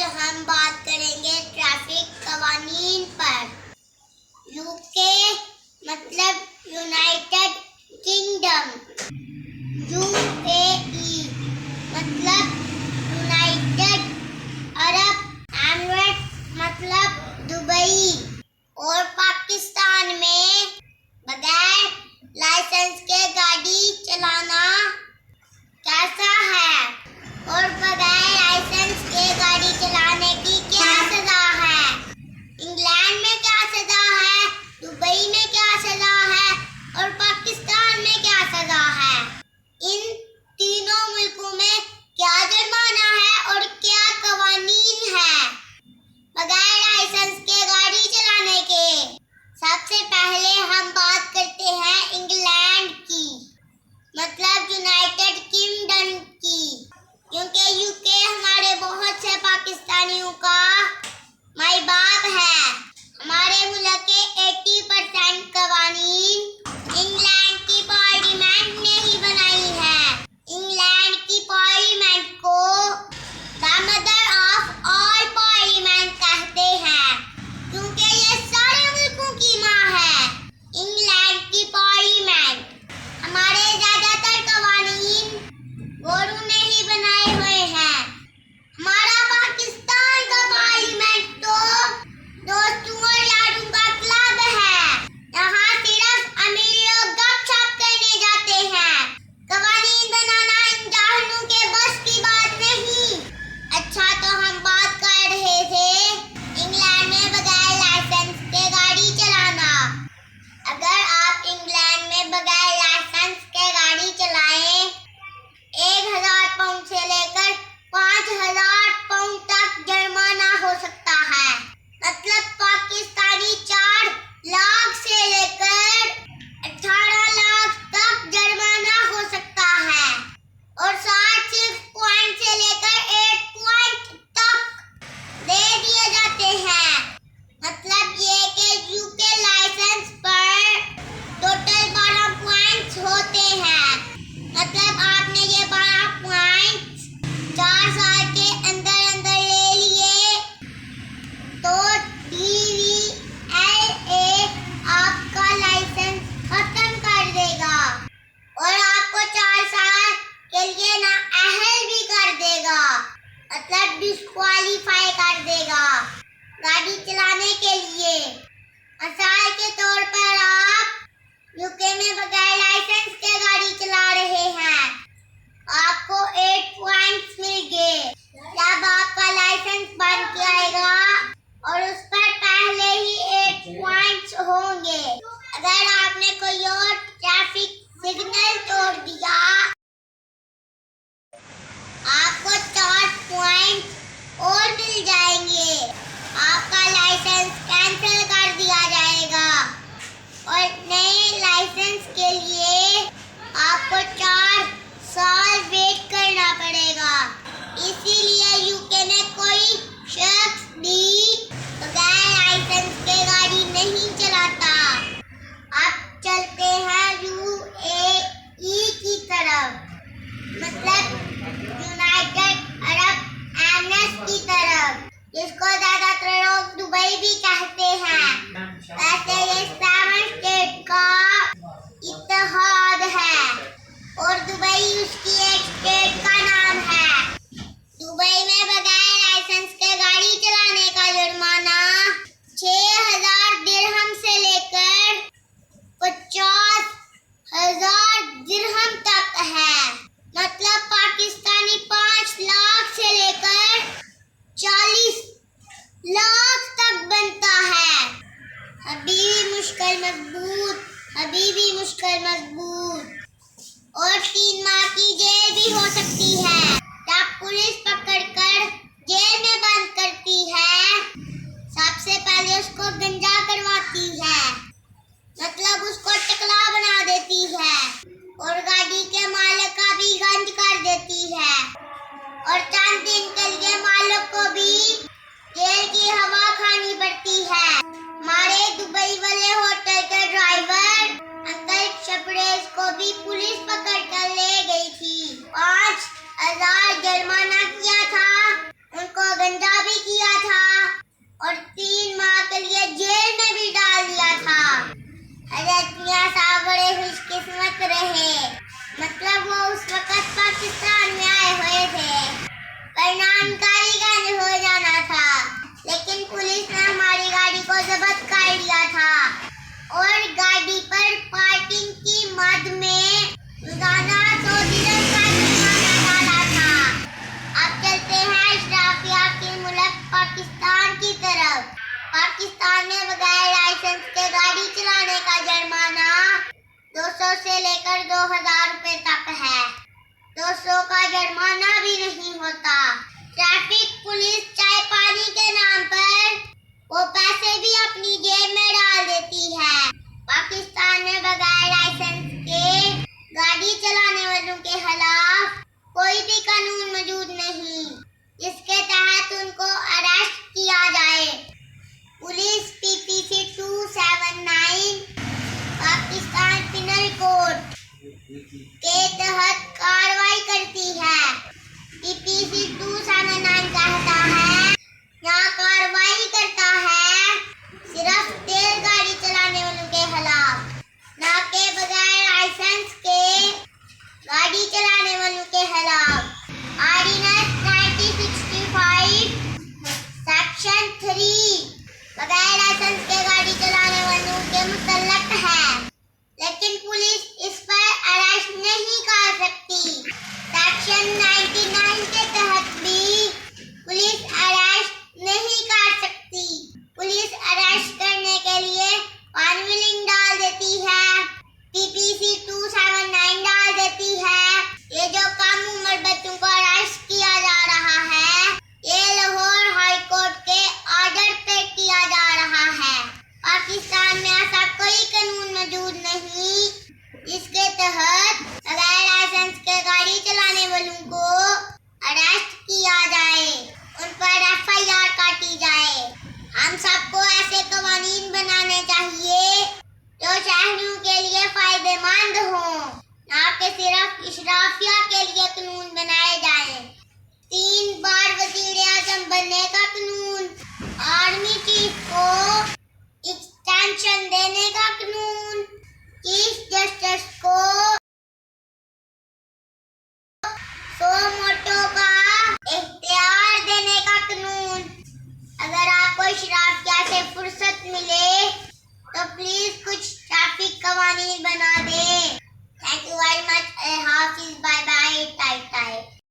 हम बात करेंगे ट्रैफिक कवानीन पर। यूके मतलब यूनाइटेड किंगडम, यूएई मतलब यूनाइटेड अरब एमिरेट्स मतलब दुबई, और पाकिस्तान में बगैर लाइसेंस के गाड़ी चलाना कैसा है और बगैर लाइसेंस के गाड़ी चलाने की क्या सजा है। इंग्लैंड में क्या सजा है, दुबई में क्या सजा है और पाकिस्तान में क्या सजा है। इन तीनों मुल्कों में क्या जुर्माना है और क्या कवानीन है बगैर लाइसेंस के गाड़ी चलाने के। सबसे पहले हम बात करते हैं इंग्लैंड की, मतलब यूनाइटेड किंगडम की, क्योंकि यूके हमारे बहुत से पाकिस्तानियों का माई बाप है। हमारे मुल्क के 80% कवानीन इंग्लैंड की पार्लियामेंट ने ही बनाई है। इंग्लैंड की पार्लियामेंट को the mother of all parliament कहते हैं, क्योंकि ये सारे मुल्कों की माँ है। इंग्लैंड की पार्लियामेंट हमारे ज्यादातर कवानीन गोरों ने ही बनाए हुए हैं। हमारा पाकिस्तान का पार्लियामेंट तो दोस्तों और यारों का क्लब है। यहाँ सिर्फ अमीर लोग गपशप करने जाते हैं। कवानीन बनाना इन जाहिलों के बस की बात नहीं। अच्छा, तो हम बात कर रहे थे इंग्लैंड में बगैर लाइसेंस के गाड़ी चलाना। अगर आप इंग्लैंड में बगैर लाइसेंस के गाड़ी चलाएं, 1000 पाउंड से लेकर 5000 पाउंड तक जुर्माना हो सकता है। मतलब पाकिस्तानी 4 लाख से लेकर 18 लाख तक जुर्माना हो सकता है, और 60 पॉइंट से लेकर 8 पॉइंट तक दे दिए जाते हैं। मतलब ये कि यूके लाइसेंस पर टोटल 12 पॉइंट्स होते हैं। मतलब आपने ये 12 पॉइंट्स 4 साल के अंदर अंदर ले लिए तो DVLA आपका लाइसेंस खत्म कर देगा और आपको 4 साल के लिए नाअहल भी कर देगा, मतलब डिस्क्वालीफाई कर देगा गाड़ी चलाने के लिए। मिसाल के तौर पर आप यूके में बगैर लाइसेंस के गाड़ी चला रहे हैं, आपको 8 पॉइंट्स मिल गए। जब आपका लाइसेंस बन जाएगा और उस पर पहले ही 8 पॉइंट्स होंगे। अगर आपने कोई और ट्रैफिक सिग्नल तोड़ दिया, आपको 4 पॉइंट्स और मिल जाएंगे। आपका लाइसेंस कैंसिल कर दिया जाएगा और नए लाइसेंस के लिए आपको 4 साल वेट करना पड़ेगा। इसीलिए यूके में कोई शख्स भी बगैर लाइसेंस के गाड़ी नहीं चलाता। अब चलते हैं यूएई की तरफ, मतलब यूनाइटेड अरब एमिरेट्स की तरफ, जिसको ज्यादातर लोग दुबई भी कहते हैं। वैसे ये 7 स्टेट का इत्तेहाद है और दुबई उसकी एक स्टेट का नाम है। दुबई में बगैर लाइसेंस के गाड़ी चलाने का जुर्माना 6000 दिरहम से लेकर 50,000 दिरहम तक है। मतलब पाकिस्तानी 5 लाख से लेकर 40 लाख तक बनता है। हबीबी मुश्किल मजबूत और 3 माह की जेल भी हो सकती है। जब पुलिस पकड़कर जेल में बंद करती है, सबसे पहले उसको गंजा करवाती है, मतलब उसको टकला बना देती है और गाड़ी के मालिक का भी गंज कर देती है, और चंद दिन के लिए मालिक को भी जेल की हवा खानी पड़ती है। हमारे दुबई वाले होटल के ड्राइवर अंकल शबरेज को भी पुलिस पकड़ कर ले गई थी। 5000 जुर्माना किया था, उनको गंजा भी और 3 माह के लिए जेल में भी डाल दिया था। हजरत मियां साहब बड़े खुशकिस्मत रहे, मतलब वो उस वक्त पाकिस्तान में आए हुए थे, वरना उनका गायब हो जाना था। लेकिन पुलिस ने हमारी गाड़ी को जब्त कर लिया था और गाड़ी पर पार्किंग की मद में रोजाना 100 दिरहम का जुर्माना डाला था। अब चलते हैं अशराफिया के मुल्क पाकिस्तान की तरफ। पाकिस्तान में बगैर लाइसेंस के गाड़ी चलाने का जुर्माना 200 से लेकर 2000 रुपए तक है। 200 का जुर्माना भी नहीं होता। ट्रैफिक पुलिस चाय पानी के नाम पर वो पैसे भी अपनी जेब में डाल देती है। पाकिस्तान में बगैर लाइसेंस के गाड़ी चलाने वालों के खिलाफ कोई भी कानून मौजूद नहीं जिसके तहत उनको अरेस्ट किया जाए। Police PPC 279 Pakistan penal code के तहत कार्रवाई करती है। PPC 279 कहता है, यहाँ कार्रवाई करता है सिर्फ तेज गाड़ी चलाने वालों के खिलाफ, न के बगैर लाइसेंस के गाड़ी चलाने वालों के खिलाफ। ऑर्डिनेंस 1965 सेक्शन 3 बगैर लाइसेंस के गाड़ी चलाने वालों के मुतल्लक है, लेकिन पुलिस इस पर अरेस्ट नहीं कर सकती। सेक्शन 99 के तहत भी पुलिस अरेस्ट नहीं कर सकती। पुलिस अरेस्ट करने के लिए अनविलिंग डाल देती है, PPC 279 डाल देती है। ये जो कम उम्र बच्चों को अरेस्ट किया जा रहा है, ये लाहौर हाई कोर्ट के ऑर्डर पे किया जा रहा है। पाकिस्तान में ऐसा कोई कानून मौजूद नहीं जिसके तहत बगैर लाइसेंस के गाड़ी चलाने वालों को अरेस्ट किया जाए, उन पर FIR काटी जाए। हम सबको ऐसे कानून बनाने चाहिए जो शहरियों के लिए फायदेमंद हों, ना कि सिर्फ इशराफिया के लिए कानून बनाए जाएं। 3 बार वज़ीर आज़म बनने का कानून, आर्मी चीफ को एक्सटेंशन देने का कानून, चीफ जस्टिस को 100 मोटो का इख्तियार देने का कानून। अगर आपको इशराफिया से फुर्सत मिले तो प्लीज कुछ ट्रैफिक कवानीन बना दे। Thank you very much.